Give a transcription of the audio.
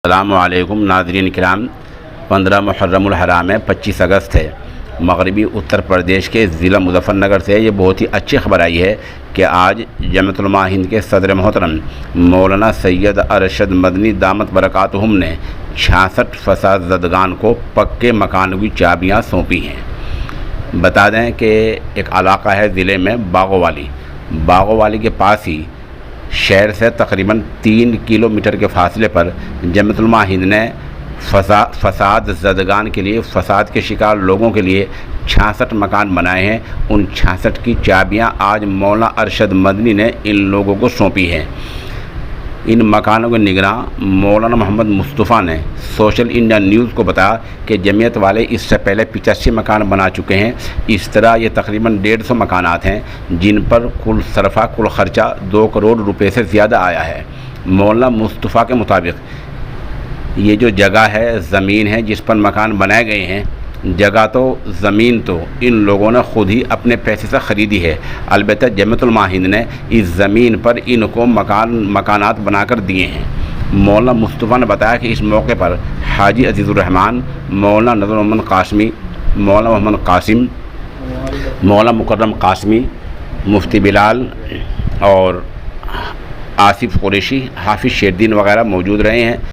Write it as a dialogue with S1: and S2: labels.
S1: السلام علیکم ناظرین کرام، 15 محرم الحرام ہے، 25 اگست ہے۔ مغربی اتر پردیش کے ضلع مظفر نگر سے یہ بہت ہی اچھی خبر آئی ہے کہ آج جمعیت علماء ہند کے صدر محترم مولانا سید ارشد مدنی دامت برکاتہم نے 66 فساد زدگان کو پکے مکانوں کی چابیاں سونپی ہیں۔ بتا دیں کہ ایک علاقہ ہے ضلع میں باغو والی کے پاس ہی شہر سے تقریباً 3 کلومیٹر کے فاصلے پر جمعیت علماء ہند نے فساد زدگان کے لیے، فساد کے شکار لوگوں کے لیے 66 مکان بنائے ہیں۔ ان 66 کی چابیاں آج مولانا ارشد مدنی نے ان لوگوں کو سونپی ہیں۔ ان مکانوں کے نگراں مولانا محمد مصطفیٰ نے سوشل انڈیا نیوز کو بتایا کہ جمعیت والے اس سے پہلے 85 مکان بنا چکے ہیں۔ اس طرح یہ تقریباً 150 مکانات ہیں جن پر کل خرچہ 2 کروڑ روپے سے زیادہ آیا ہے۔ مولانا مصطفیٰ کے مطابق یہ جو جگہ ہے، زمین ہے جس پر مکان بنائے گئے ہیں، جگہ تو زمین تو ان لوگوں نے خود ہی اپنے پیسے سے خریدی ہے۔ البتہ جمعیت علماء ہند نے اس زمین پر ان کو مکانات بنا کر دیے ہیں۔ مولانا مصطفیٰ نے بتایا کہ اس موقع پر حاجی عزیز الرحمان، مولانا نذر محمد قاسمی، مولانا محمد قاسم، مولانا مکرم قاسمی، مفتی بلال اور آصف قریشی، حافظ شیردین وغیرہ موجود رہے ہیں۔